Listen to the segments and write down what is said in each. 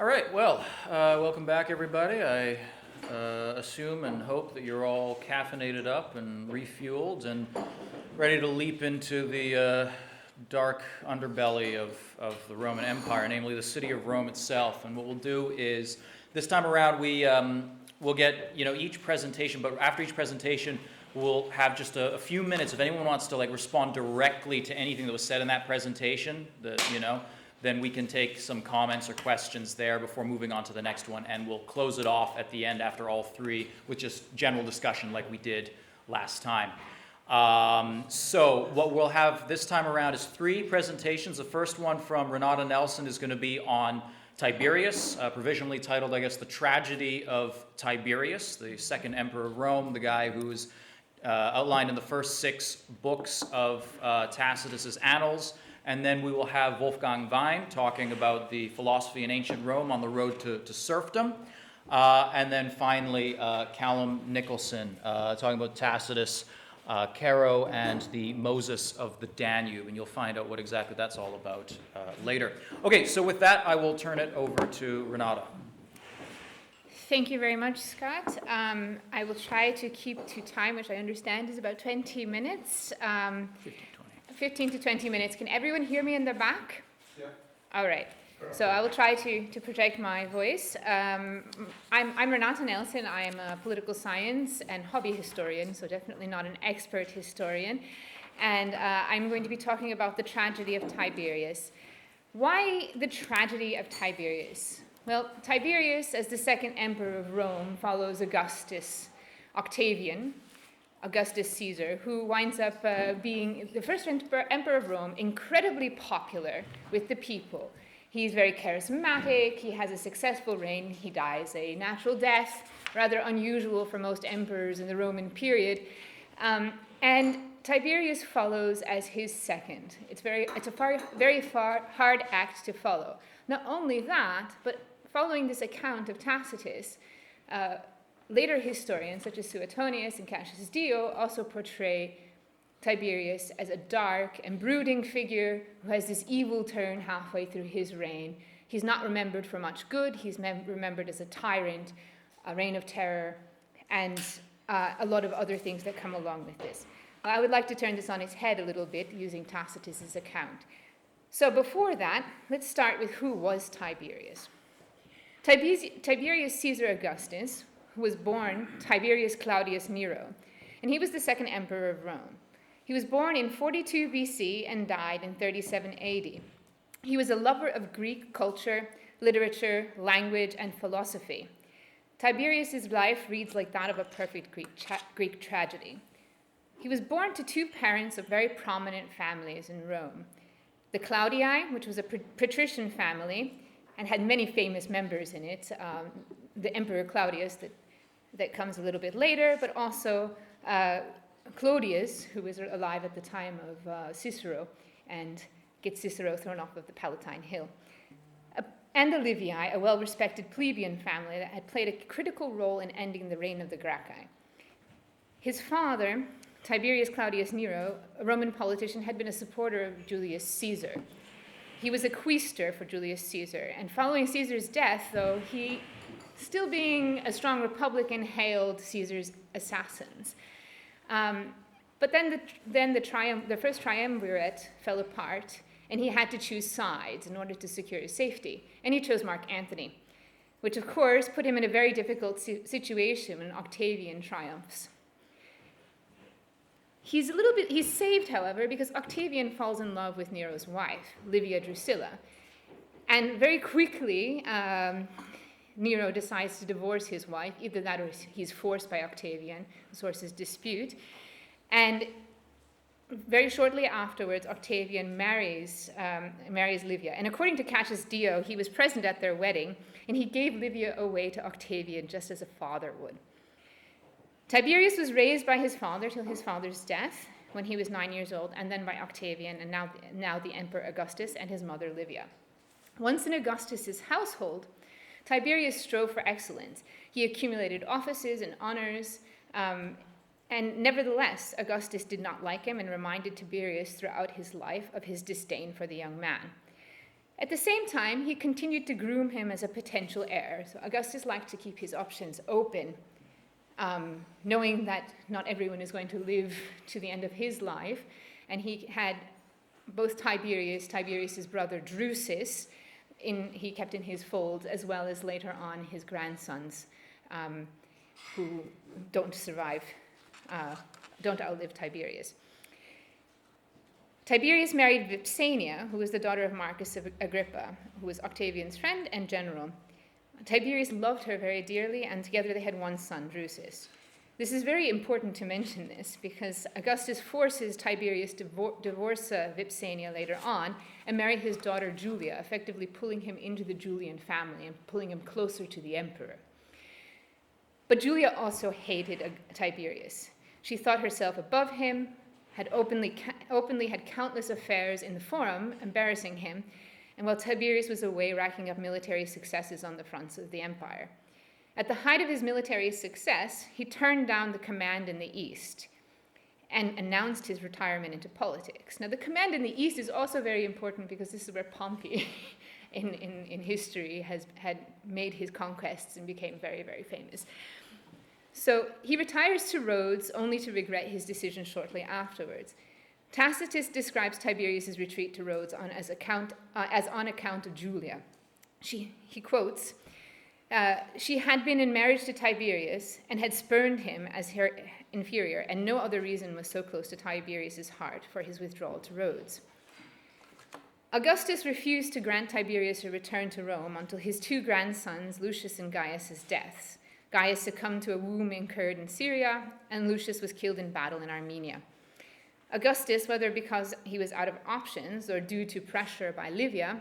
All right, well, welcome back, everybody. I assume and hope that you're all caffeinated up and refueled and ready to leap into the dark underbelly of the Roman Empire, namely the city of Rome itself. And what we'll do is, this time around, we'll get each presentation, but after each presentation, we'll have just a few minutes. If anyone wants to respond directly to anything that was said in that presentation, then we can take some comments or questions there before moving on to the next one, and we'll close it off at the end after all three with just general discussion like we did last time. So what we'll have this time around is three presentations. The first one from Renata Nelson is going to be on Tiberius, provisionally titled, I guess, The Tragedy of Tiberius, the second emperor of Rome, the guy who is outlined in the first 6 books of Tacitus's Annals. And then we will have Wolfgang Wein talking about the philosophy in ancient Rome on the road to serfdom. And then finally, Callum Nicholson talking about Tacitus, Caro, and the Moses of the Danube. And you'll find out what exactly that's all about later. Okay, so with that, I will turn it over to Renata. Thank you very much, Scott. I will try to keep to time, which I understand is about 20 minutes. 15 to 20 minutes. Can everyone hear me in the back? Yeah. All right. So I will try to project my voice. I'm Renata Nelson. I am a political science and hobby historian, so definitely not an expert historian. And I'm going to be talking about the tragedy of Tiberius. Why the tragedy of Tiberius? Well, Tiberius, as the second emperor of Rome, follows Augustus Caesar, who winds up being the first emperor of Rome, incredibly popular with the people. He's very charismatic, he has a successful reign, he dies a natural death, rather unusual for most emperors in the Roman period. And Tiberius follows as his second. It's a very hard act to follow. Not only that, but following this account of Tacitus, later historians such as Suetonius and Cassius Dio also portray Tiberius as a dark and brooding figure who has this evil turn halfway through his reign. He's not remembered for much good. He's remembered as a tyrant, a reign of terror, and a lot of other things that come along with this. I would like to turn this on its head a little bit using Tacitus's account. So before that, let's start with who was Tiberius. Tiberius Caesar Augustus, who was born Tiberius Claudius Nero, and he was the second emperor of Rome. He was born in 42 BC and died in 37 AD. He was a lover of Greek culture, literature, language, and philosophy. Tiberius's life reads like that of a perfect Greek tragedy. He was born to 2 parents of very prominent families in Rome. The Claudii, which was a patrician family, and had many famous members in it, the Emperor Claudius that comes a little bit later, but also Clodius, who was alive at the time of Cicero, and gets Cicero thrown off of the Palatine Hill. And the Livii, a well-respected plebeian family that had played a critical role in ending the reign of the Gracchi. His father, Tiberius Claudius Nero, a Roman politician, had been a supporter of Julius Caesar. He was a quaestor for Julius Caesar, and following Caesar's death, though, he, still being a strong Republican, hailed Caesar's assassins. But then the first triumvirate fell apart, and he had to choose sides in order to secure his safety, and he chose Mark Antony, which of course put him in a very difficult situation when Octavian triumphs. He's saved, however, because Octavian falls in love with Nero's wife, Livia Drusilla. And very quickly, Nero decides to divorce his wife. Either that or he's forced by Octavian. The sources dispute. And very shortly afterwards, Octavian marries Livia. And according to Cassius Dio, he was present at their wedding, and he gave Livia away to Octavian just as a father would. Tiberius was raised by his father till his father's death when he was 9 years old, and then by Octavian, and now the Emperor Augustus and his mother Livia. Once in Augustus's household, Tiberius strove for excellence. He accumulated offices and honors, and nevertheless, Augustus did not like him and reminded Tiberius throughout his life of his disdain for the young man. At the same time, he continued to groom him as a potential heir. So Augustus liked to keep his options open, knowing that not everyone is going to live to the end of his life. And he had both Tiberius's brother Drusus, he kept in his fold, as well as later on his grandsons, who don't outlive Tiberius. Tiberius married Vipsania, who was the daughter of Marcus Agrippa, who was Octavian's friend and general. Tiberius loved her very dearly, and together they had one son, Drusus. This is very important to mention this, because Augustus forces Tiberius to divorce Vipsania later on and marry his daughter Julia, effectively pulling him into the Julian family and pulling him closer to the emperor. But Julia also hated Tiberius. She thought herself above him, had openly had countless affairs in the forum, embarrassing him, and while Tiberius was away racking up military successes on the fronts of the empire. At the height of his military success, he turned down the command in the East and announced his retirement into politics. Now, the command in the East is also very important because this is where Pompey in history had made his conquests and became very, very famous. So he retires to Rhodes only to regret his decision shortly afterwards. Tacitus describes Tiberius's retreat to Rhodes as on account of Julia. He quotes, she had been in marriage to Tiberius and had spurned him as her inferior, and no other reason was so close to Tiberius's heart for his withdrawal to Rhodes. Augustus refused to grant Tiberius a return to Rome until his two grandsons, Lucius and Gaius's deaths. Gaius succumbed to a wound incurred in Syria, and Lucius was killed in battle in Armenia. Augustus, whether because he was out of options or due to pressure by Livia,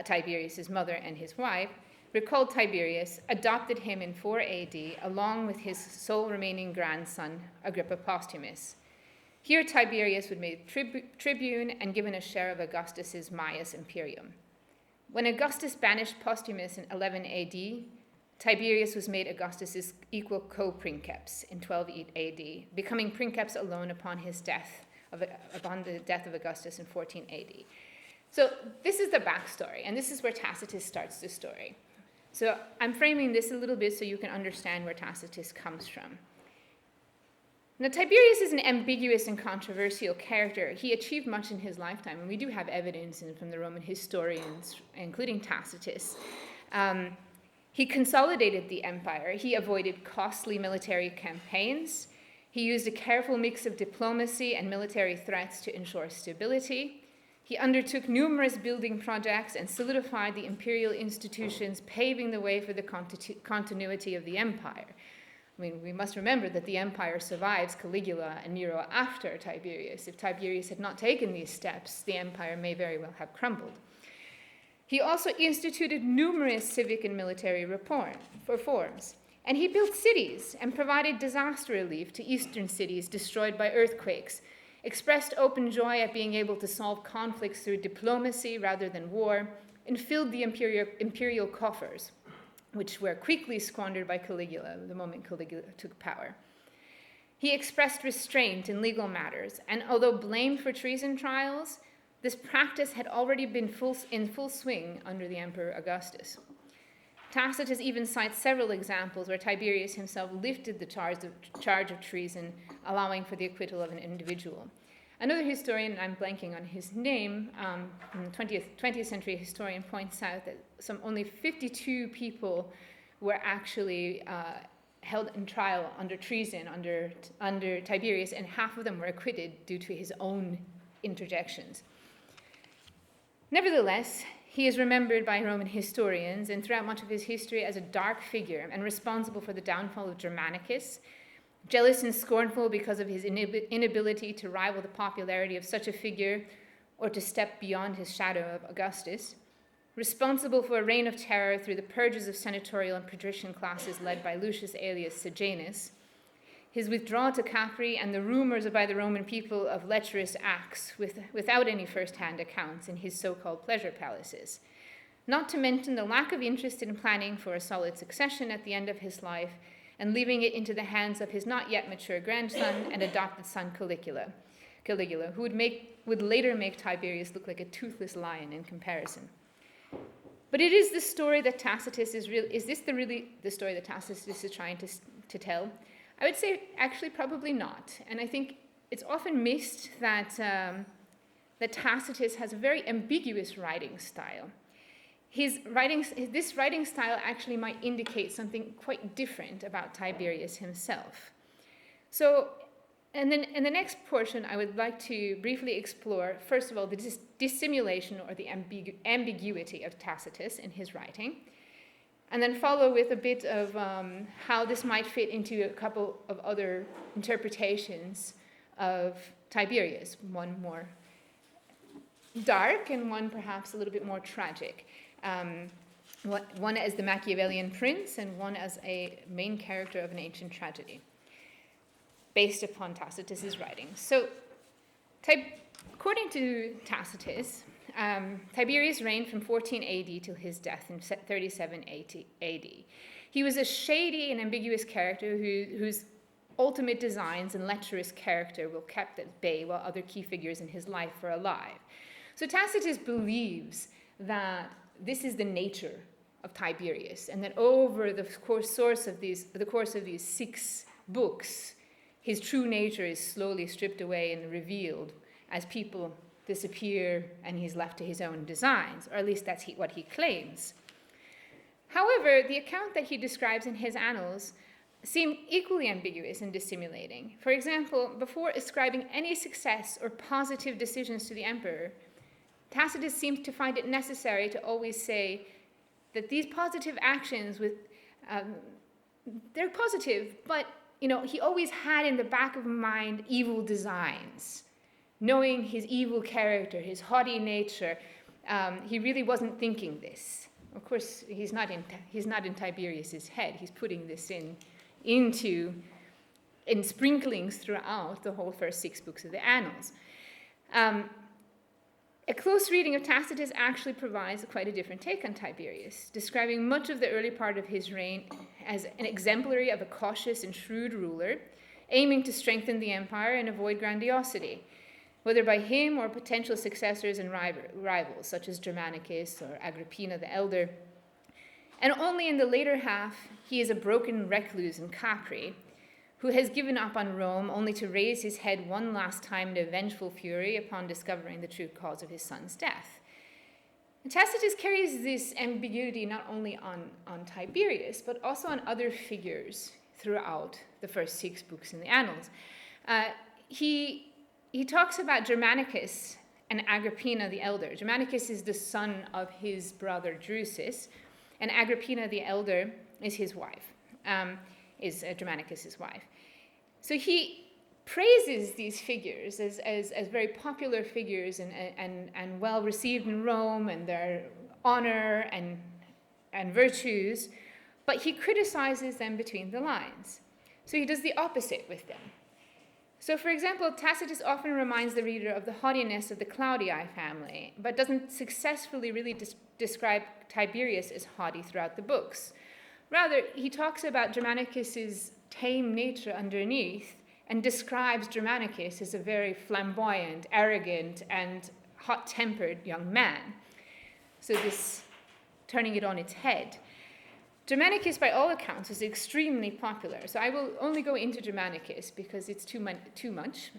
Tiberius's mother and his wife, recalled Tiberius, adopted him in 4 AD, along with his sole remaining grandson, Agrippa Postumus. Here Tiberius was made tribune and given a share of Augustus's Maius Imperium. When Augustus banished Postumus in 11 AD, Tiberius was made Augustus's equal co-princeps in 12 AD, becoming princeps alone upon the death of Augustus in 14 AD. So this is the backstory, and this is where Tacitus starts the story. So I'm framing this a little bit so you can understand where Tacitus comes from. Now, Tiberius is an ambiguous and controversial character. He achieved much in his lifetime, and we do have evidence from the Roman historians, including Tacitus. He consolidated the empire. He avoided costly military campaigns. He used a careful mix of diplomacy and military threats to ensure stability. He undertook numerous building projects and solidified the imperial institutions, paving the way for the continuity of the empire. I mean, we must remember that the empire survives Caligula and Nero after Tiberius. If Tiberius had not taken these steps, the empire may very well have crumbled. He also instituted numerous civic and military reforms, and he built cities and provided disaster relief to eastern cities destroyed by earthquakes, expressed open joy at being able to solve conflicts through diplomacy rather than war, and filled the imperial coffers, which were quickly squandered by Caligula the moment Caligula took power. He expressed restraint in legal matters, and although blamed for treason trials, this practice had already been in full swing under the Emperor Augustus. Tacitus even cites several examples where Tiberius himself lifted the charge of treason, allowing for the acquittal of an individual. Another historian, I'm blanking on his name, 20th century historian, points out that only 52 people were actually held in trial under treason under Tiberius, and half of them were acquitted due to his own interjections. Nevertheless, he is remembered by Roman historians and throughout much of his history as a dark figure and responsible for the downfall of Germanicus, jealous and scornful because of his inability to rival the popularity of such a figure or to step beyond his shadow of Augustus, responsible for a reign of terror through the purges of senatorial and patrician classes led by Lucius Aelius Sejanus, his withdrawal to Capri, and the rumors by the Roman people of lecherous acts without any first-hand accounts in his so-called pleasure palaces. Not to mention the lack of interest in planning for a solid succession at the end of his life and leaving it into the hands of his not yet mature grandson and adopted son Caligula. Caligula, who would later make Tiberius look like a toothless lion in comparison. But it is the story that Tacitus is this really the story that Tacitus is trying to tell? I would say actually probably not. And I think it's often missed that, that Tacitus has a very ambiguous writing style. This writing style actually might indicate something quite different about Tiberius himself. So, and then in the next portion, I would like to briefly explore, first of all, the dissimulation or the ambiguity of Tacitus in his writing, and then follow with a bit of how this might fit into a couple of other interpretations of Tiberius, one more dark and one perhaps a little bit more tragic. One as the Machiavellian prince and one as a main character of an ancient tragedy, based upon Tacitus's writings. So, according to Tacitus, Tiberius reigned from 14 AD till his death in 37 AD. He was a shady and ambiguous character whose ultimate designs and lecherous character were kept at bay while other key figures in his life were alive. So Tacitus believes that this is the nature of Tiberius, and that over the course of these 6 books, his true nature is slowly stripped away and revealed as people disappear and he's left to his own designs, or at least that's what he claims. However, the account that he describes in his annals seem equally ambiguous and dissimulating. For example, before ascribing any success or positive decisions to the emperor, Tacitus seems to find it necessary to always say that these positive actions, they're positive, but he always had in the back of mind evil designs. Knowing his evil character, his haughty nature, he really wasn't thinking this. Of course, he's not in Tiberius's head. He's putting this in sprinklings throughout the whole first 6 books of the Annals. A close reading of Tacitus actually provides quite a different take on Tiberius, describing much of the early part of his reign as an exemplary of a cautious and shrewd ruler, aiming to strengthen the empire and avoid grandiosity, whether by him or potential successors and rivals, such as Germanicus or Agrippina the Elder. And only in the later half, he is a broken recluse in Capri, who has given up on Rome only to raise his head one last time in a vengeful fury upon discovering the true cause of his son's death. And Tacitus carries this ambiguity not only on Tiberius, but also on other figures throughout the first 6 books in the Annals. He talks about Germanicus and Agrippina the Elder. Germanicus is the son of his brother Drusus, and Agrippina the Elder is his wife. Is Germanicus' wife. So he praises these figures as very popular figures and well received in Rome and their honor and virtues, but he criticizes them between the lines. So he does the opposite with them. So for example, Tacitus often reminds the reader of the haughtiness of the Claudii family, but doesn't successfully really describe Tiberius as haughty throughout the books. Rather, he talks about Germanicus's tame nature underneath and describes Germanicus as a very flamboyant, arrogant, and hot-tempered young man. So this turning it on its head. Germanicus, by all accounts, is extremely popular. So I will only go into Germanicus because it's too much.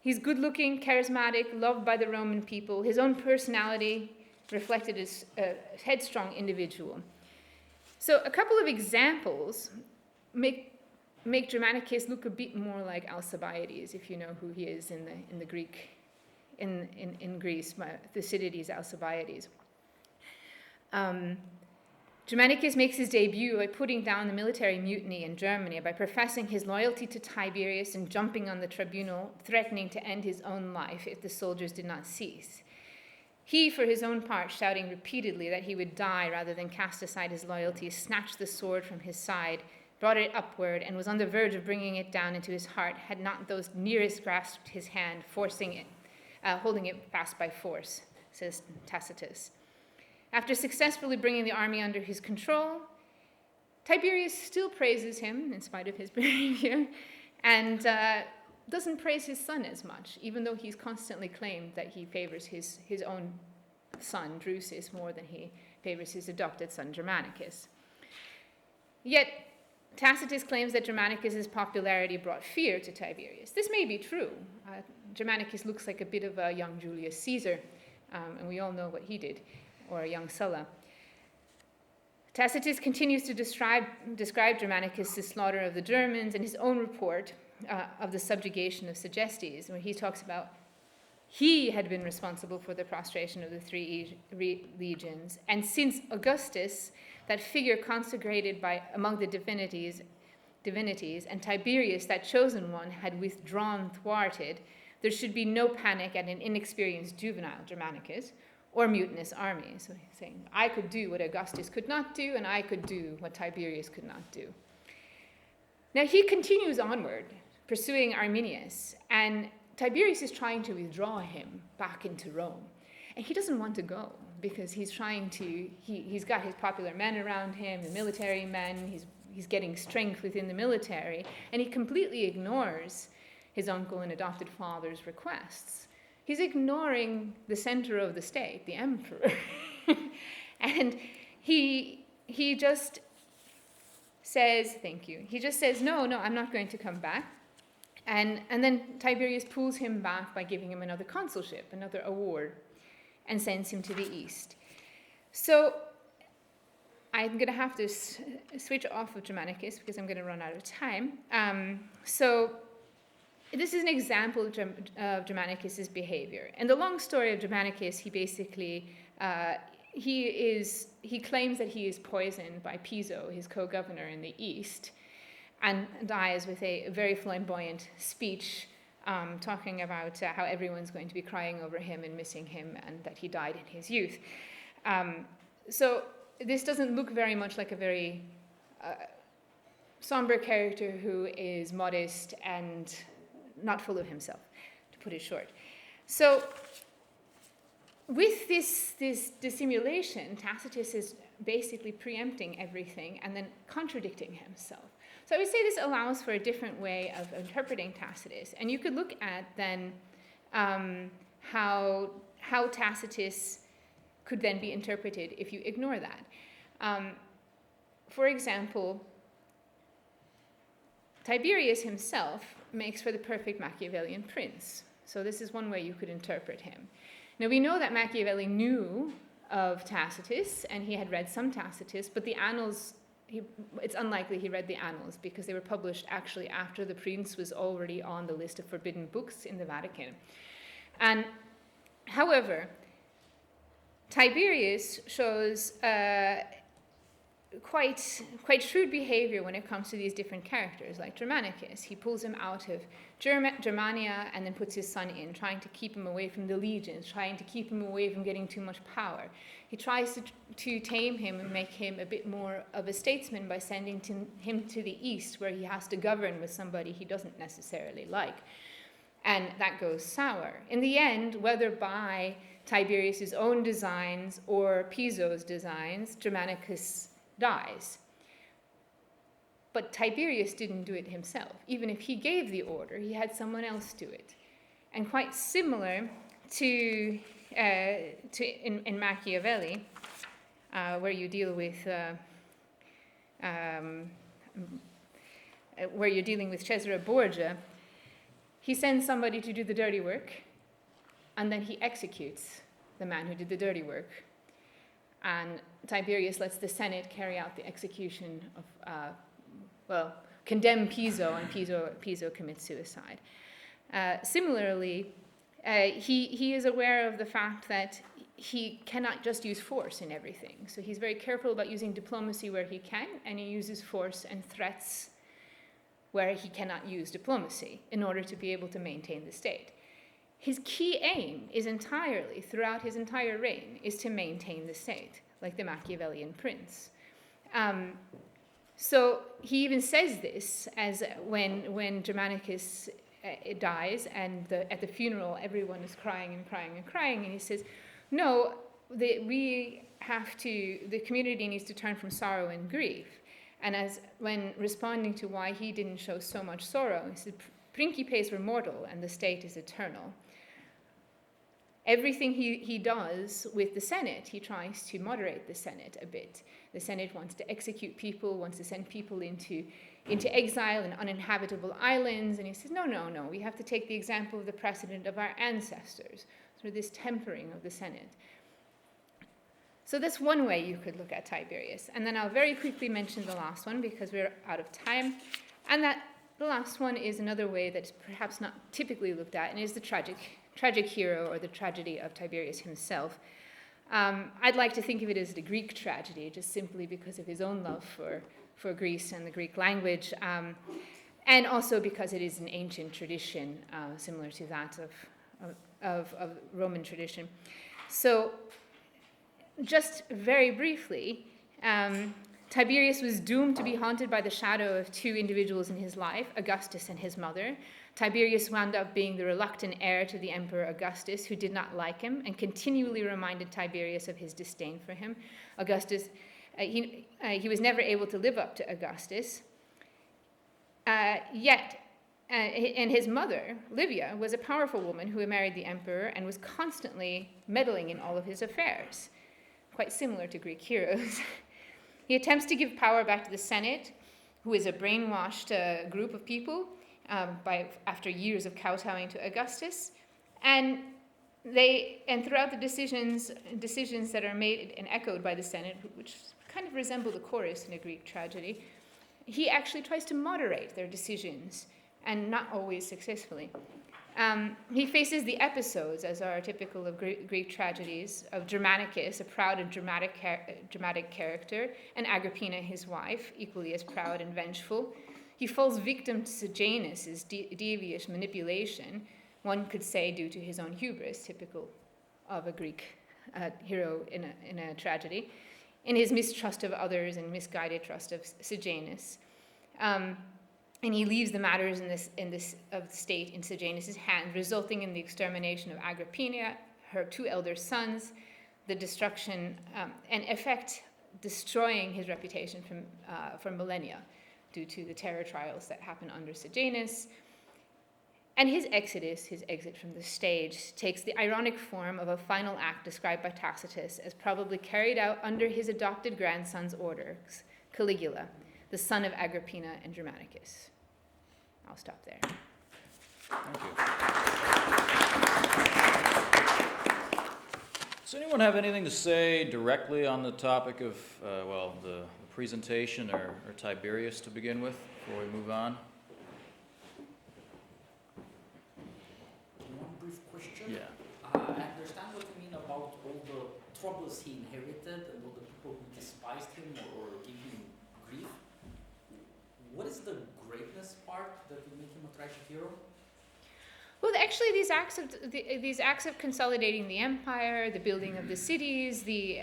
He's good-looking, charismatic, loved by the Roman people. His own personality reflected as a headstrong individual. So a couple of examples make Germanicus look a bit more like Alcibiades, if you know who he is in Greece, Thucydides, Alcibiades. Germanicus makes his debut by putting down the military mutiny in Germany, by professing his loyalty to Tiberius and jumping on the tribunal, threatening to end his own life if the soldiers did not cease. He, for his own part, shouting repeatedly that he would die rather than cast aside his loyalty, snatched the sword from his side, brought it upward, and was on the verge of bringing it down into his heart, had not those nearest grasped his hand, holding it fast by force, says Tacitus. After successfully bringing the army under his control, Tiberius still praises him, in spite of his behavior, and doesn't praise his son as much, even though he's constantly claimed that he favors his own son, Drusus, more than he favors his adopted son, Germanicus. Yet, Tacitus claims that Germanicus' popularity brought fear to Tiberius. This may be true. Germanicus looks like a bit of a young Julius Caesar, and we all know what he did, or a young Sulla. Tacitus continues to describe Germanicus' slaughter of the Germans in his own report of the subjugation of Segestes, where he talks about he had been responsible for the prostration of the three legions, and since Augustus, that figure consecrated among the divinities, and Tiberius, that chosen one, had withdrawn thwarted, there should be no panic at an inexperienced juvenile Germanicus or mutinous army. So he's saying, I could do what Augustus could not do, and I could do what Tiberius could not do. Now he continues onward, pursuing Arminius, and Tiberius is trying to withdraw him back into Rome. And he doesn't want to go because he's got his popular men around him, the military men, he's getting strength within the military, and he completely ignores his uncle and adopted father's requests. He's ignoring the center of the state, the emperor. And he just says, thank you. He just says, no, I'm not going to come back. And then Tiberius pulls him back by giving him another consulship, another award, and sends him to the east. So I'm going to have to switch off of Germanicus because I'm going to run out of time. So this is an example of Germanicus' behavior. And the long story of Germanicus, he basically, he claims that he is poisoned by Piso, his co-governor in the east, and dies with a very flamboyant speech talking about how everyone's going to be crying over him and missing him, and that he died in his youth. So this doesn't look very much like a very somber character who is modest and not full of himself, to put it short. So with this dissimulation, Tacitus is basically preempting everything and then contradicting himself. So I would say this allows for a different way of interpreting Tacitus. And you could look at then how Tacitus could then be interpreted if you ignore that. For example, Tiberius himself makes for the perfect Machiavellian prince. So this is one way you could interpret him. Now we know that Machiavelli knew of Tacitus, and he had read some Tacitus, but the annals, it's unlikely he read the annals because they were published actually after the prince was already on the list of forbidden books in the Vatican. And however, Tiberius shows quite shrewd behavior when it comes to these different characters, like Germanicus. He pulls him out of Germania and then puts his son in, trying to keep him away from the legions, trying to keep him away from getting too much power. He tries to tame him and make him a bit more of a statesman by sending him to the east, where he has to govern with somebody he doesn't necessarily like. And that goes sour. In the end, whether by Tiberius' own designs or Piso's designs, Germanicus dies. But Tiberius didn't do it himself. Even if he gave the order, he had someone else do it. And quite similar to in Machiavelli, where you deal with where you're dealing with Cesare Borgia, he sends somebody to do the dirty work, and then he executes the man who did the dirty work. And Tiberius lets the Senate carry out the execution of, condemn Piso, and Piso commits suicide. Similarly, he is aware of the fact that he cannot just use force in everything. So he's very careful about using diplomacy where he can, and he uses force and threats where he cannot use diplomacy in order to be able to maintain the state. His key aim is entirely, throughout his entire reign, is to maintain the state, like the Machiavellian prince. So he even says this as when Germanicus dies, and at the funeral everyone is crying and crying and crying, and he says, no, the community needs to turn from sorrow and grief. And when responding to why he didn't show so much sorrow, he said, Principes were mortal and the state is eternal. Everything he does with the Senate, he tries to moderate the Senate a bit. The Senate wants to execute people, wants to send people into exile in uninhabitable islands, and he says, no, we have to take the example of the precedent of our ancestors, sort of this tempering of the Senate. So that's one way you could look at Tiberius. And then I'll very quickly mention the last one because we're out of time. And that the last one is another way that's perhaps not typically looked at, and is the tragic hero, or the tragedy of Tiberius himself. I'd like to think of it as the Greek tragedy, just simply because of his own love for Greece and the Greek language, and also because it is an ancient tradition similar to that of Roman tradition. So just very briefly, Tiberius was doomed to be haunted by the shadow of two individuals in his life, Augustus and his mother. Tiberius wound up being the reluctant heir to the Emperor Augustus, who did not like him and continually reminded Tiberius of his disdain for him. Augustus, he was never able to live up to Augustus. And his mother, Livia, was a powerful woman who had married the emperor and was constantly meddling in all of his affairs, quite similar to Greek heroes. He attempts to give power back to the Senate, who is a brainwashed group of people, after years of kowtowing to Augustus, and throughout the decisions that are made and echoed by the Senate, which kind of resemble the chorus in a Greek tragedy, he actually tries to moderate their decisions, and not always successfully. He faces the episodes, as are typical of Greek tragedies, of Germanicus, a proud and dramatic character, and Agrippina, his wife, equally as proud and vengeful. He falls victim to Sejanus' devious manipulation, one could say due to his own hubris, typical of a Greek hero in a tragedy, in his mistrust of others and misguided trust of Sejanus. And he leaves the matters of the state in Sejanus' hands, resulting in the extermination of Agrippina, her two elder sons, the destruction, and effect destroying his reputation for millennia due to the terror trials that happened under Sejanus. And his exit from the stage, takes the ironic form of a final act described by Tacitus as probably carried out under his adopted grandson's orders, Caligula, the son of Agrippina and Germanicus. I'll stop there. Thank you. Does anyone have anything to say directly on the topic of, the presentation or Tiberius to begin with, before we move on? One brief question. Yeah. I understand what you mean about all the troubles he inherited and all the people who despised him or gave him grief. What is the greatness part that would make him a tragic hero? Well, actually, these acts of consolidating the empire, the building of the cities, he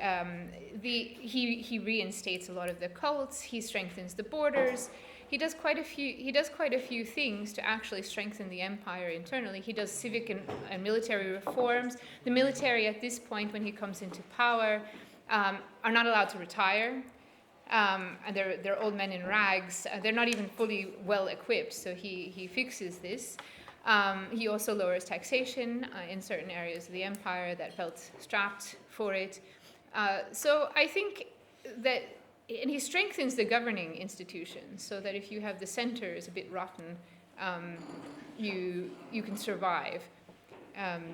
reinstates a lot of the cults. He strengthens the borders. He does quite a few things to actually strengthen the empire internally. He does civic and military reforms. The military, at this point, when he comes into power, are not allowed to retire. And they're old men in rags. They're not even fully well equipped. So he fixes this. He also lowers taxation in certain areas of the empire that felt strapped for it. So I think that, and he strengthens the governing institutions so that if you have the center is a bit rotten, you can survive.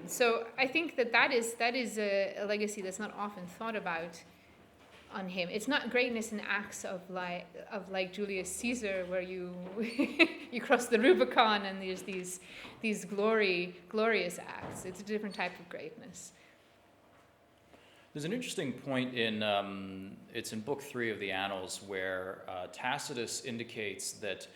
So I think that is a legacy that's not often thought about on him. It's not greatness in acts of like Julius Caesar, where you you cross the Rubicon and there's these glorious acts. It's a different type of greatness. There's an interesting point it's in Book 3 of the Annals, where Tacitus indicates that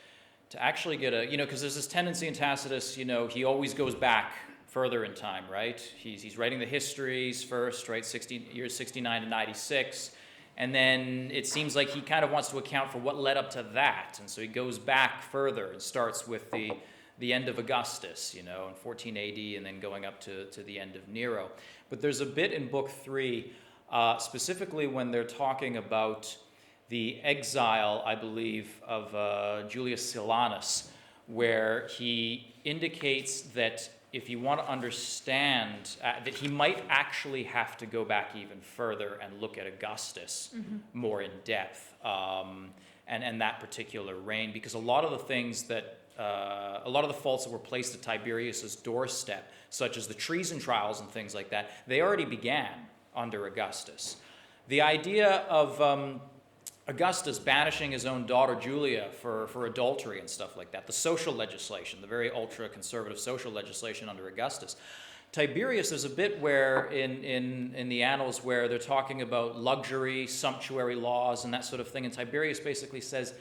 to actually get because there's this tendency in Tacitus, he always goes back further in time, right? He's writing the histories first, right? Years 69 to 96. And then it seems like he kind of wants to account for what led up to that. And so he goes back further and starts with the end of Augustus, in 14 AD, and then going up to the end of Nero. But there's a bit in Book 3, specifically when they're talking about the exile, I believe, of Julius Silanus, where he indicates that if you want to understand, that he might actually have to go back even further and look at Augustus more in depth, and that particular reign, because a lot of the things that, a lot of the faults that were placed at Tiberius's doorstep, such as the treason trials and things like that, they already began under Augustus. The idea of Augustus banishing his own daughter Julia for adultery and stuff like that, the social legislation, the very ultra-conservative social legislation under Augustus. Tiberius, there's a bit where in the annals where they're talking about luxury, sumptuary laws and that sort of thing, and Tiberius basically says,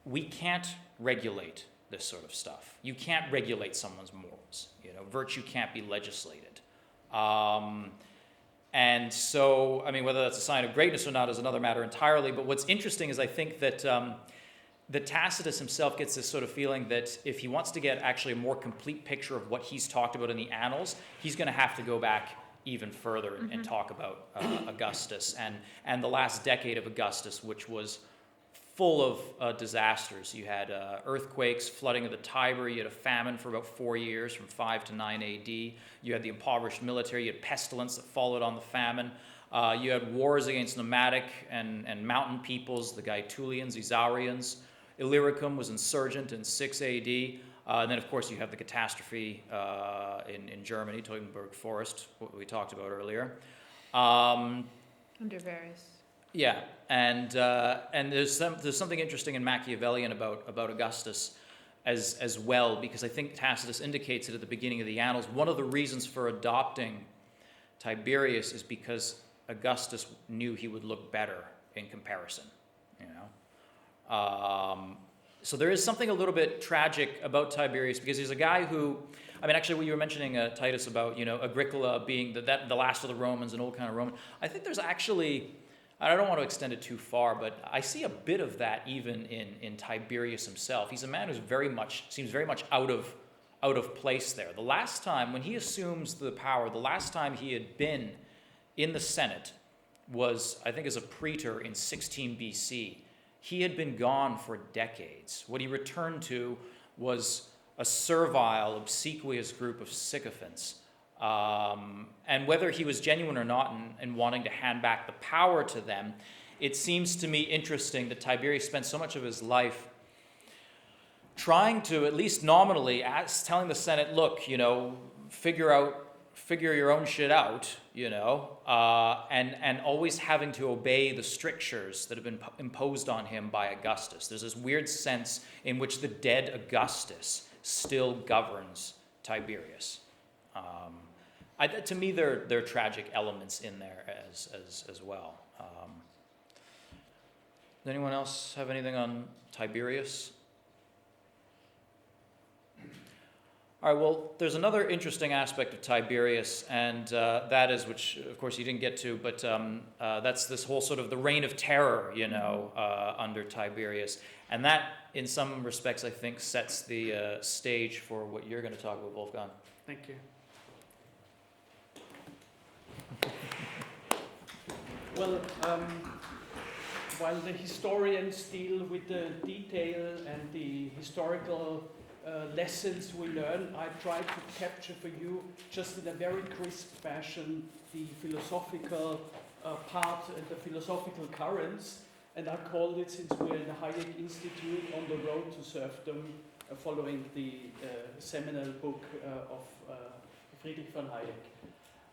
we can't regulate this sort of stuff. You can't regulate someone's morals. You know, virtue can't be legislated. And so, I mean, whether that's a sign of greatness or not is another matter entirely. But what's interesting is I think that that Tacitus himself gets this sort of feeling that if he wants to get actually a more complete picture of what he's talked about in the annals, he's going to have to go back even further and talk about Augustus and the last decade of Augustus, which was full of disasters. You had earthquakes, flooding of the Tiber. You had a famine for about 4 years, from 5 to 9 AD. You had the impoverished military. You had pestilence that followed on the famine. You had wars against nomadic and mountain peoples, the Gaetulians, Isaurians. Illyricum was insurgent in 6 AD. And then, of course, you have the catastrophe in Germany, Teutoburg Forest, what we talked about earlier. Under Varus. Yeah, and there's something interesting and Machiavellian about Augustus as well, because I think Tacitus indicates it at the beginning of the Annals. One of the reasons for adopting Tiberius is because Augustus knew he would look better in comparison, you know. So there is something a little bit tragic about Tiberius, because he's a guy who, I mean, actually, when you were mentioning Titus about, you know, Agricola being the last of the Romans, an old kind of Roman, I think there's actually, I don't want to extend it too far, but I see a bit of that even in Tiberius himself. He's a man who's seems very much out of place there. The last time, when he assumes the power, the last time he had been in the Senate was, I think, as a praetor in 16 BC. He had been gone for decades. What he returned to was a servile, obsequious group of sycophants. And whether he was genuine or not in wanting to hand back the power to them, it seems to me interesting that Tiberius spent so much of his life trying to, at least nominally, telling the Senate, look, you know, figure your own shit out, you know, and always having to obey the strictures that have been imposed on him by Augustus. There's this weird sense in which the dead Augustus still governs Tiberius. To me, there are tragic elements in there as well. Does anyone else have anything on Tiberius? All right, well, there's another interesting aspect of Tiberius, and that is, which of course you didn't get to, but that's this whole sort of the reign of terror, you know, under Tiberius. And that, in some respects, I think, sets the stage for what you're going to talk about, Wolfgang. Thank you. Well, while the historians deal with the detail and the historical lessons we learn, I try to capture for you, just in a very crisp fashion, the philosophical part and the philosophical currents. And I called it, since we're in the Hayek Institut, On the Road to Serfdom, following the seminal book of Friedrich von Hayek.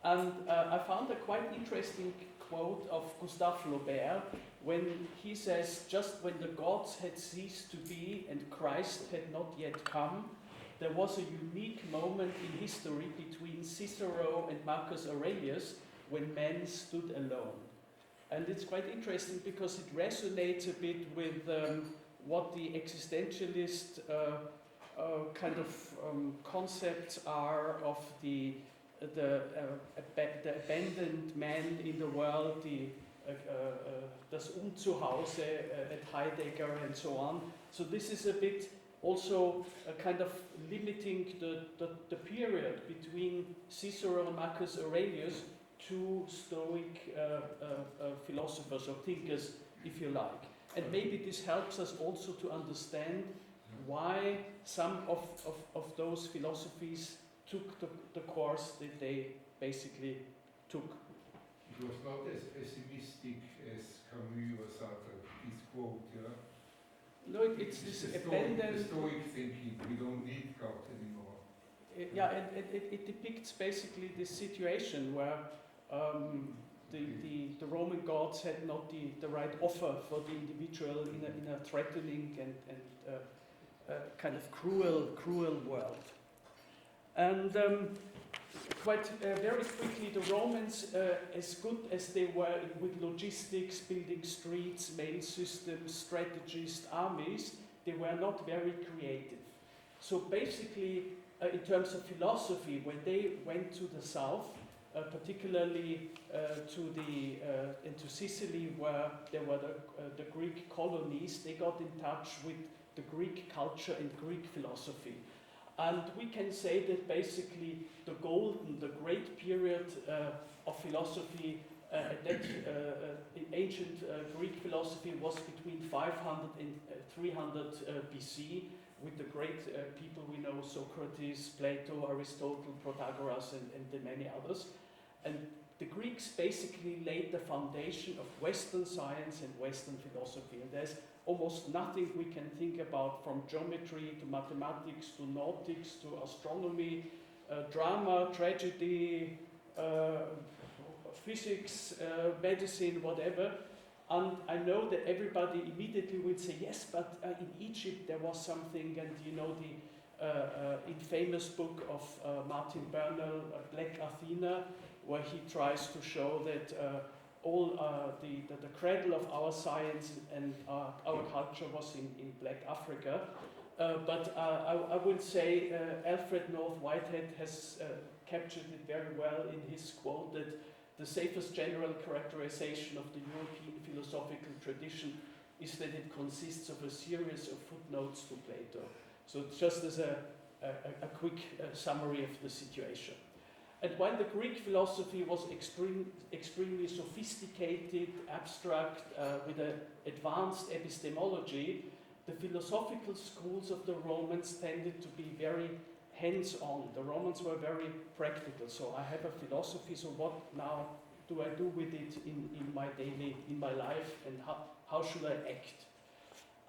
And I found a quite interesting quote of Gustave Flaubert when he says, just when the gods had ceased to be and Christ had not yet come, there was a unique moment in history between Cicero and Marcus Aurelius when men stood alone. And it's quite interesting because it resonates a bit with what the existentialist kind of concepts are of the abandoned man in the world, das Unzuhause at Heidegger and so on. So this is a bit also kind of limiting the period between Cicero and Marcus Aurelius, two Stoic philosophers or thinkers, if you like. And maybe this helps us also to understand why some of those philosophies took the course that they basically took. It was not as pessimistic as Camus or Sartre, this quote, yeah? No, it's this the abandoned... Stoic thinking, we don't need God anymore. Yeah, it depicts basically this situation where the Roman gods had not the right offer for the individual in a threatening and kind of cruel world. And quite very quickly, the Romans, as good as they were with logistics, building streets, mail systems, strategists, armies, they were not very creative. So basically, in terms of philosophy, when they went to the south, particularly into Sicily, where there were the Greek colonies, they got in touch with the Greek culture and Greek philosophy. And we can say that basically the great period of philosophy, in ancient Greek philosophy was between 500 and 300 BC, with the great people we know, Socrates, Plato, Aristotle, Protagoras, and the many others. And the Greeks basically laid the foundation of Western science and Western philosophy. And there's almost nothing we can think about, from geometry to mathematics to nautics to astronomy, drama, tragedy, physics, medicine, whatever. And I know that everybody immediately would say, yes, but in Egypt there was something, and you know the infamous book of Martin Bernal, Black Athena, where he tries to show that all the cradle of our science and our culture was in Black Africa. But I would say Alfred North Whitehead has captured it very well in his quote that the safest general characterization of the European philosophical tradition is that it consists of a series of footnotes to Plato. So just as a quick summary of the situation. And while the Greek philosophy was extremely sophisticated, abstract, with an advanced epistemology, the philosophical schools of the Romans tended to be very hands-on. The Romans were very practical. So I have a philosophy, so what now do I do with it in my life, and how should I act?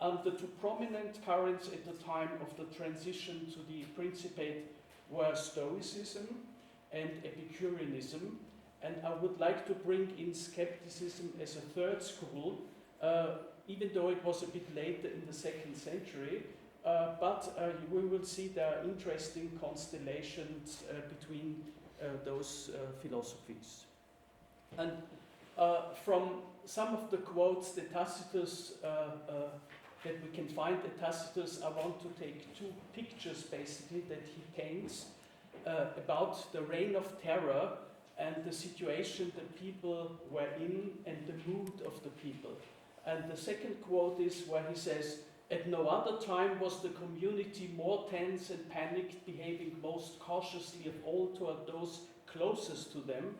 And the two prominent currents at the time of the transition to the Principate were Stoicism and Epicureanism, and I would like to bring in skepticism as a third school, even though it was a bit later in the 2nd century, but we will see there are interesting constellations between those philosophies. And from some of the quotes that Tacitus, that we can find at Tacitus, I want to take two pictures basically that he paints about the reign of terror and the situation the people were in and the mood of the people. And the second quote is where he says, "At no other time was the community more tense and panicked, behaving most cautiously of all toward those closest to them.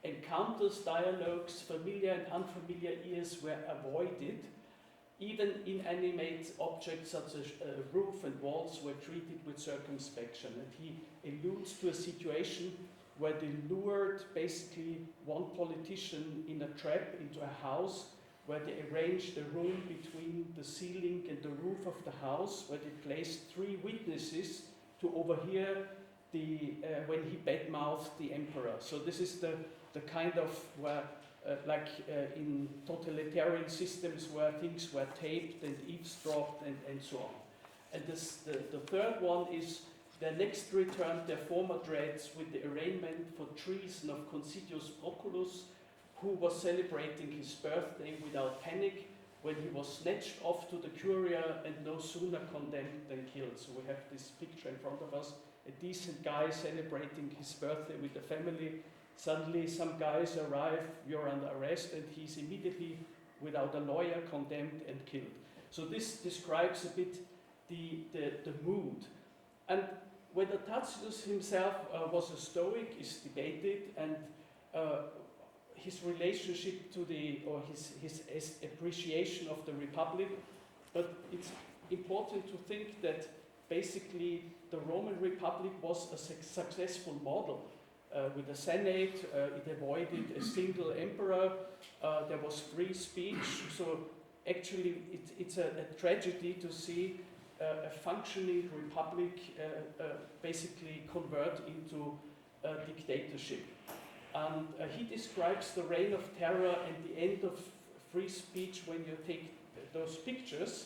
Encounters, dialogues, familiar and unfamiliar ears were avoided. Even inanimate objects such as a roof and walls were treated with circumspection." And he alludes to a situation where they lured basically one politician in a trap into a house, where they arranged a room between the ceiling and the roof of the house, where they placed 3 witnesses to overhear when he badmouthed the emperor. So this is the kind of where, in totalitarian systems where things were taped and eavesdropped and so on. And the third one is they next returned their former dreads with the arraignment for treason of Considius Proculus, who was celebrating his birthday without panic, when he was snatched off to the curia and no sooner condemned than killed. So we have this picture in front of us, a decent guy celebrating his birthday with the family. Suddenly some guys arrive, you're under arrest, and he's immediately, without a lawyer, condemned and killed. So this describes a bit the mood. And whether Tacitus himself was a Stoic is debated, and his relationship to his appreciation of the Republic, but it's important to think that basically the Roman Republic was a successful model. With the Senate, it avoided a single emperor, there was free speech, so actually it's a tragedy to see a functioning republic basically convert into a dictatorship. And he describes the reign of terror and the end of free speech when you take those pictures.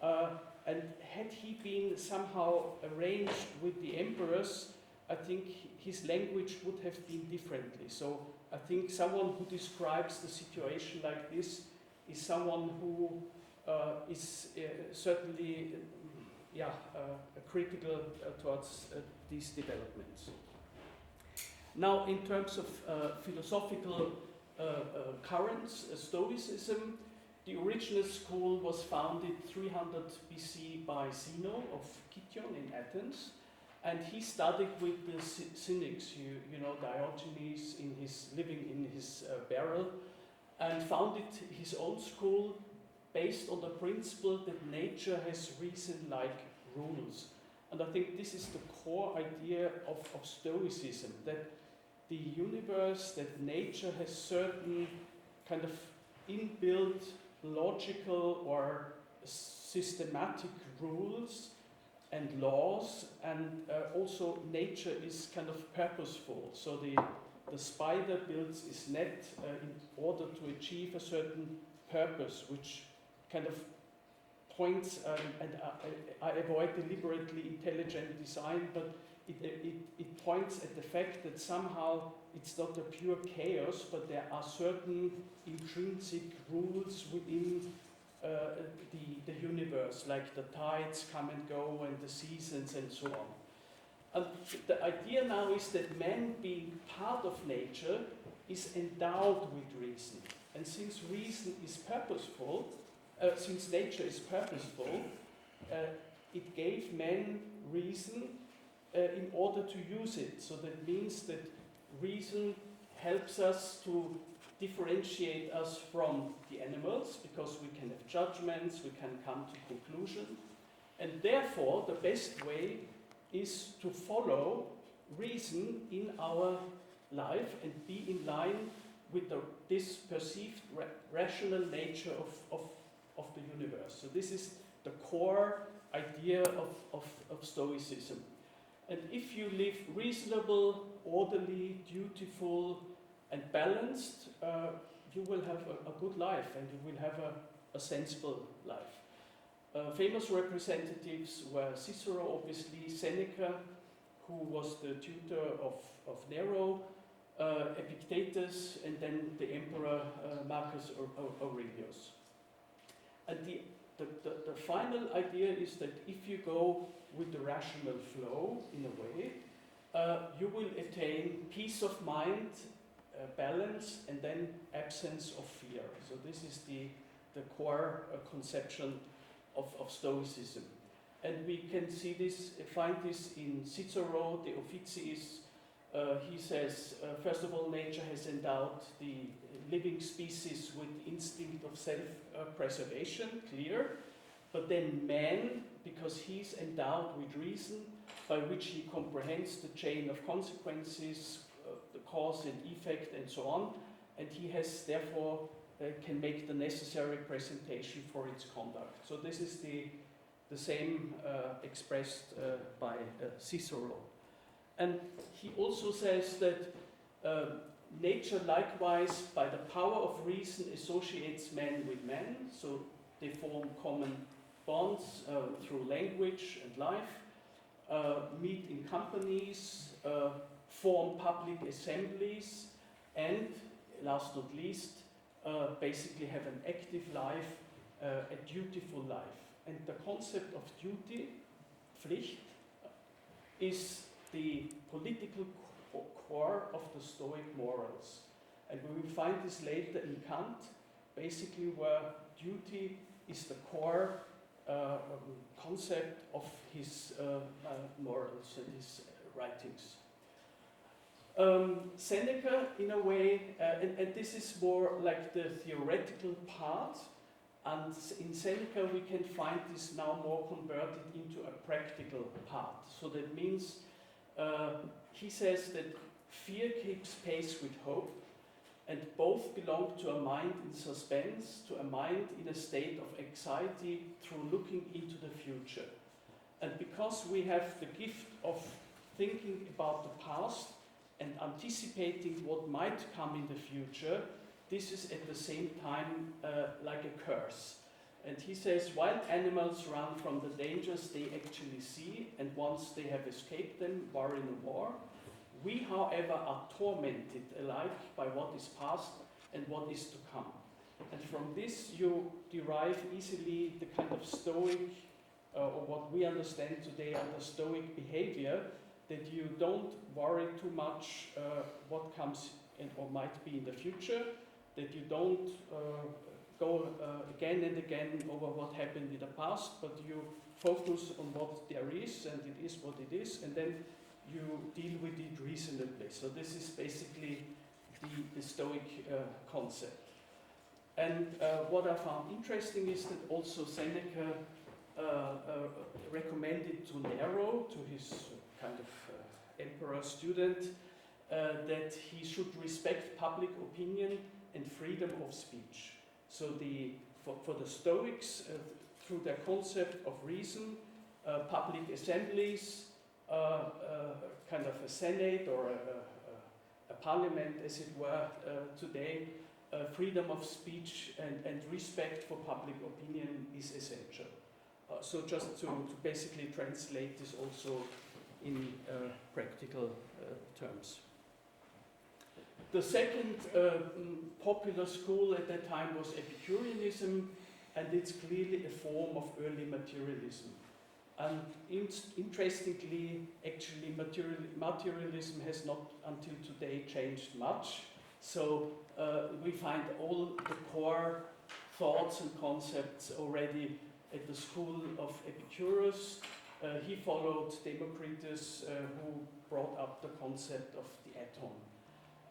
And had he been somehow arranged with the emperors, I think his language would have been differently. So I think someone who describes the situation like this is someone who is certainly critical towards these developments. Now, in terms of philosophical currents, Stoicism, the original school was founded 300 BC by Zeno of Kition in Athens, and he studied with the cynics, you know, Diogenes living in his barrel, and founded his own school based on the principle that nature has reason-like rules. And I think this is the core idea of Stoicism, that the universe, that nature has certain kind of inbuilt logical or systematic rules and laws, and also nature is kind of purposeful. So the spider builds its net in order to achieve a certain purpose, which kind of points, and I avoid deliberately intelligent design, but it points at the fact that somehow it's not a pure chaos, but there are certain intrinsic rules within the universe, like the tides come and go and the seasons and so on. And the idea now is that man, being part of nature, is endowed with reason. And since reason is purposeful, since nature is purposeful, it gave man reason in order to use it. So that means that reason helps us to differentiate us from the animals, because we can have judgments, we can come to conclusion, and therefore the best way is to follow reason in our life and be in line with this perceived rational nature of the universe. So this is the core idea of Stoicism. And if you live reasonable, orderly, dutiful, and balanced, you will have a good life, and you will have a sensible life. Famous representatives were Cicero, obviously, Seneca, who was the tutor of Nero, Epictetus, and then the emperor Marcus Aurelius. And the final idea is that if you go with the rational flow, in a way, you will attain peace of mind, balance, and then absence of fear. So this is the core conception of Stoicism. And we can see this, find this in Cicero, the Officiis. He says, first of all, nature has endowed the living species with instinct of self-preservation, clear. But then man, because he's endowed with reason, by which he comprehends the chain of consequences, the cause and effect, and so on, and he has therefore can make the necessary presentation for its conduct. So this is the same expressed by Cicero. And he also says that nature likewise, by the power of reason, associates man with man, so they form common bonds through language and life, meet in companies, form public assemblies, and, last not least, basically have an active life, a dutiful life. And the concept of duty, Pflicht, is the political core of the Stoic morals. And we will find this later in Kant, basically where duty is the core concept of his morals and his writings. Seneca, in a way, and this is more like the theoretical part, And in Seneca we can find this now more converted into a practical part. So that means he says that fear keeps pace with hope, and both belong to a mind in suspense, to a mind in a state of anxiety through looking into the future. And because we have the gift of thinking about the past and anticipating what might come in the future, this is at the same time like a curse. And he says, wild animals run from the dangers they actually see, and once they have escaped them, war in a war. We, however, are tormented alike by what is past and what is to come. And from this you derive easily the kind of Stoic, or what we understand today under Stoic behavior, that you don't worry too much what comes in or might be in the future, that you don't go again and again over what happened in the past, but you focus on what there is, and it is what it is, and then you deal with it reasonably. So this is basically the Stoic concept. And what I found interesting is that also Seneca recommended to Nero, to his kind of emperor student, that he should respect public opinion and freedom of speech. So for the Stoics, through their concept of reason, public assemblies, kind of a senate or a parliament, as it were, today, freedom of speech and respect for public opinion is essential. So just to basically translate this also in practical terms. The second popular school at that time was Epicureanism, and it's clearly a form of early materialism. And interestingly, actually, materialism has not until today changed much. So we find all the core thoughts and concepts already at the school of Epicurus. He followed Democritus, who brought up the concept of the atom.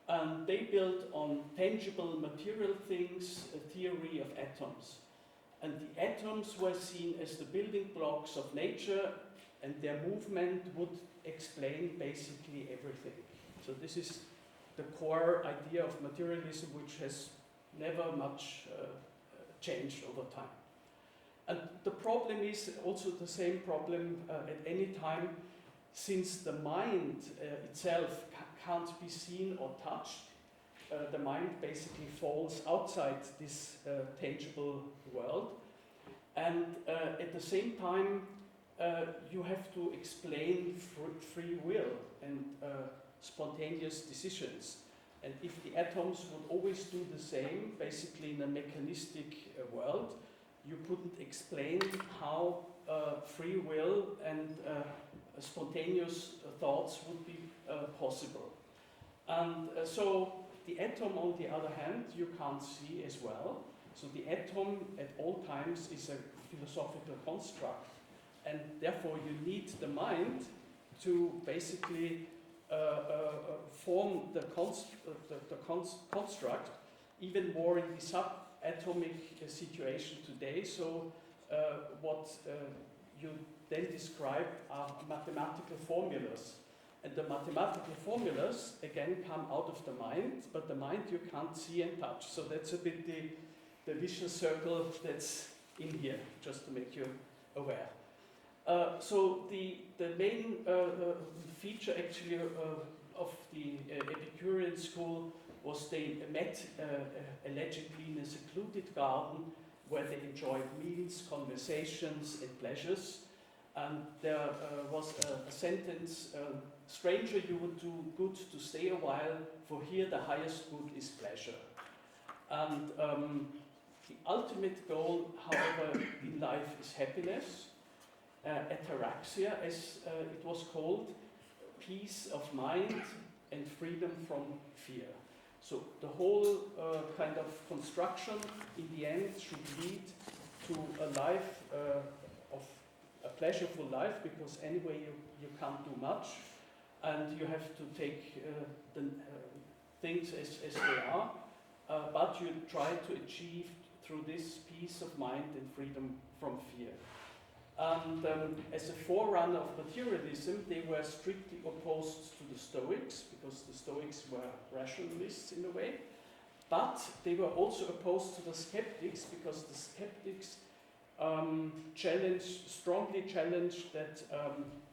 And they built on tangible material things a theory of atoms. And the atoms were seen as the building blocks of nature, and their movement would explain basically everything. So this is the core idea of materialism, which has never much changed over time. And the problem is also the same problem at any time, since the mind itself can't be seen or touched. The mind basically falls outside this tangible world. And at the same time, you have to explain free will and spontaneous decisions. And if the atoms would always do the same, basically in a mechanistic world, you couldn't explain how free will and spontaneous thoughts would be possible. And so the atom, on the other hand, you can't see as well. So the atom at all times is a philosophical construct, and therefore you need the mind to basically form the construct, even more in the subatomic situation today. So what you then describe are mathematical formulas. And the mathematical formulas, again, come out of the mind, but the mind you can't see and touch. So that's a bit the vicious circle that's in here, just to make you aware. So the main feature actually of the Epicurean school was they met allegedly in a secluded garden where they enjoyed meals, conversations, and pleasures. And there was a sentence, stranger, you would do good to stay a while, for here the highest good is pleasure. And the ultimate goal, however, in life is happiness, ataraxia, as it was called, peace of mind and freedom from fear. So the whole kind of construction in the end should lead to a life of a pleasureful life, because anyway you can't do much, and you have to take the things as they are, but you try to achieve through this peace of mind and freedom from fear. And as a forerunner of materialism, they were strictly opposed to the Stoics, because the Stoics were rationalists in a way. But they were also opposed to the skeptics, because the skeptics strongly challenged that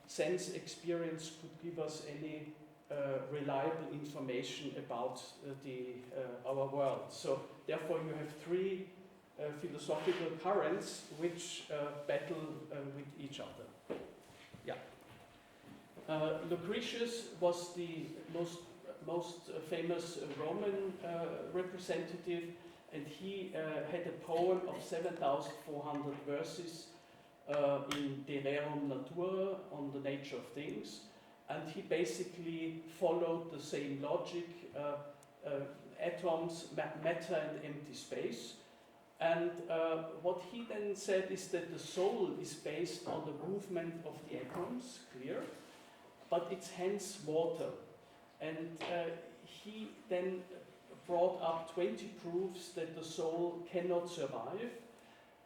sense experience could give us any reliable information about our world. So therefore you have three philosophical currents which battle with each other. Yeah. Lucretius was the most famous Roman representative, and he had a poem of 7,400 verses in De Rerum Natura, on the nature of things, and he basically followed the same logic, atoms, matter and empty space. And what he then said is that the soul is based on the movement of the atoms, clear, but it's hence mortal. And he then brought up 20 proofs that the soul cannot survive,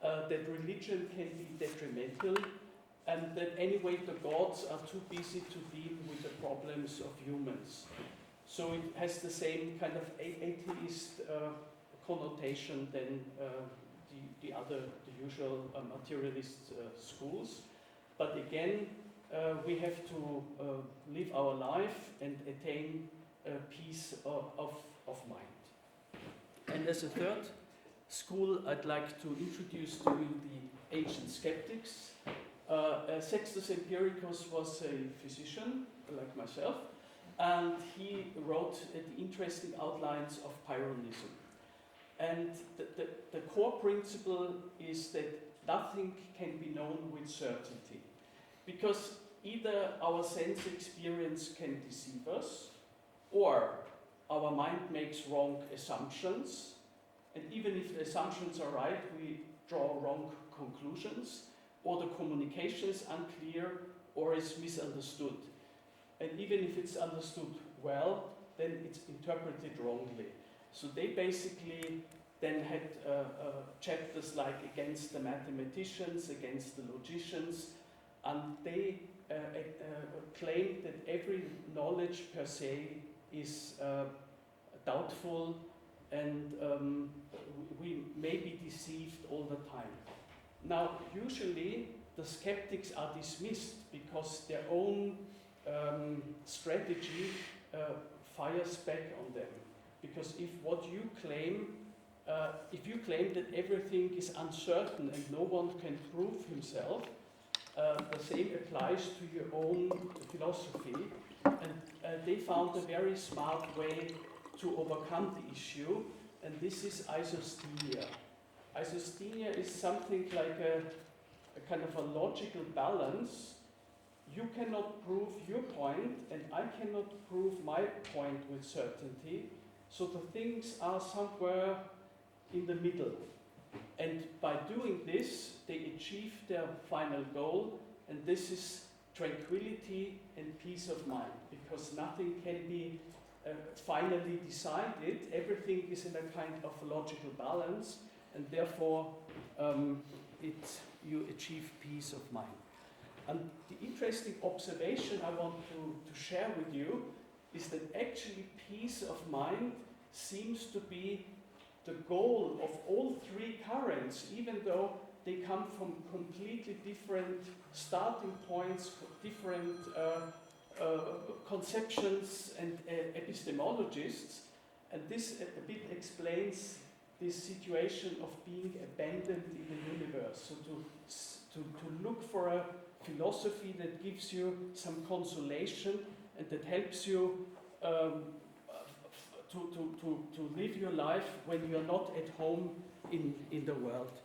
that religion can be detrimental, and that anyway the gods are too busy to deal with the problems of humans. So it has the same kind of atheist connotation than the usual materialist schools. But again, we have to live our life and attain peace of mind. And as a third school, I'd like to introduce to you the ancient skeptics. Sextus Empiricus was a physician, like myself, and he wrote the interesting outlines of Pyrrhonism. And the core principle is that nothing can be known with certainty, because either our sense experience can deceive us, or our mind makes wrong assumptions, and even if the assumptions are right, we draw wrong conclusions, or the communication is unclear or is misunderstood. And even if it's understood well, then it's interpreted wrongly. So they basically then had chapters like against the mathematicians, against the logicians, and they claimed that every knowledge per se is doubtful, and we may be deceived all the time. Now, usually the skeptics are dismissed because their own strategy fires back on them. Because if you claim that everything is uncertain and no one can prove himself, the same applies to your own philosophy. And they found a very smart way to overcome the issue, and this is isosthenia. Isosthenia is something like a kind of a logical balance. You cannot prove your point, and I cannot prove my point with certainty, so the things are somewhere in the middle. And by doing this, they achieve their final goal, and this is tranquility and peace of mind, because nothing can be finally decided. Everything is in a kind of logical balance, and therefore you achieve peace of mind. And the interesting observation I want to share with you is that actually peace of mind seems to be the goal of all three currents, even though they come from completely different starting points, different conceptions and epistemologists. And this a bit explains this situation of being abandoned in the universe. So to look for a philosophy that gives you some consolation and that helps you to live your life when you are not at home in the world.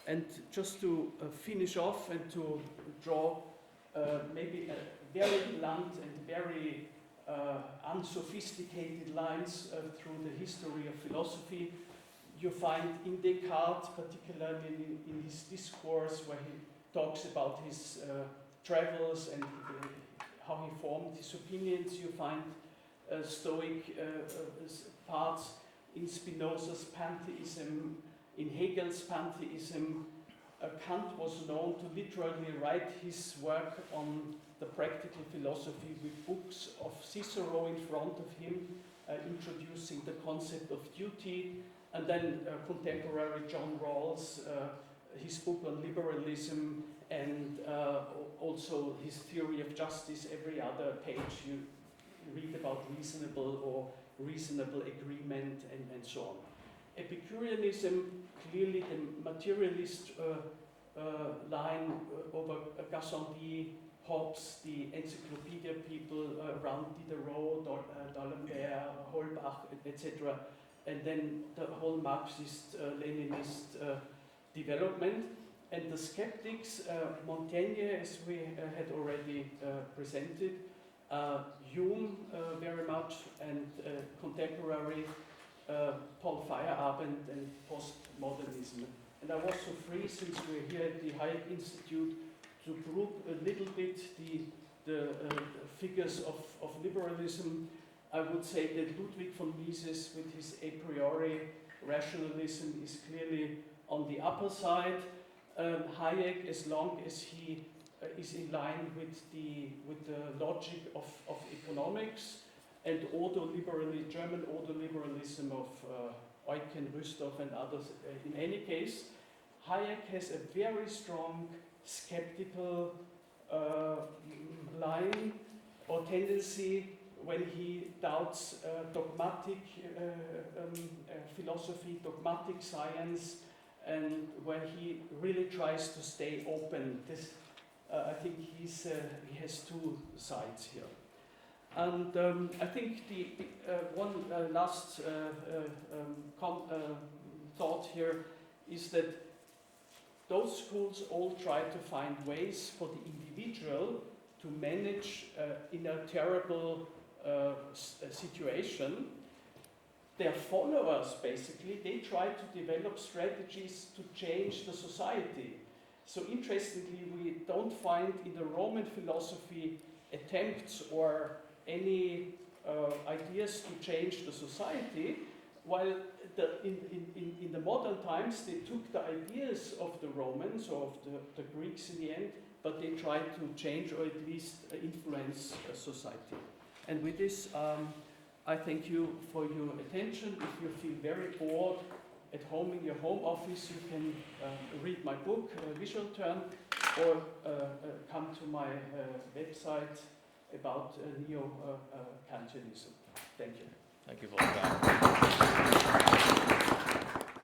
And just to finish off and to draw maybe a very blunt and very unsophisticated lines through the history of philosophy, you find in Descartes, particularly in his discourse where he talks about his travels and how he formed his opinions, you find Stoic parts in Spinoza's pantheism, In Hegel's pantheism, Kant was known to literally write his work on the practical philosophy with books of Cicero in front of him, introducing the concept of duty, and then contemporary John Rawls, his book on liberalism, and also his theory of justice. Every other page you read about reasonable or reasonable agreement and so on. Epicureanism, clearly the materialist line over Gassendi, Hobbes, the encyclopedia people around Diderot, D'Alembert, Holbach, etc., and then the whole Marxist, Leninist development. And the skeptics, Montaigne, as we had already presented, Hume very much, and contemporary Paul Feyerabend and postmodernism. And I was so free, since we're here at the Hayek Institut, to group a little bit the figures of liberalism. I would say that Ludwig von Mises, with his a priori rationalism, is clearly on the upper side. Hayek, as long as he is in line with the logic of economics, and German ordo-liberalism of Eucken, Rüstov, and others. In any case, Hayek has a very strong skeptical line or tendency when he doubts dogmatic philosophy, dogmatic science, and when he really tries to stay open. This, I think he has two sides here. And I think the one last thought here is that those schools all try to find ways for the individual to manage in a terrible situation. Their followers, basically, they try to develop strategies to change the society. So interestingly, we don't find in the Roman philosophy attempts or any ideas to change the society, while in the modern times they took the ideas of the Romans or of the Greeks in the end, but they tried to change or at least influence society. And with this, I thank you for your attention. If you feel very bored at home in your home office, you can read my book, Visual Turn, or come to my website about neo-Kantianism. Thank you. Thank you, Wolfgang.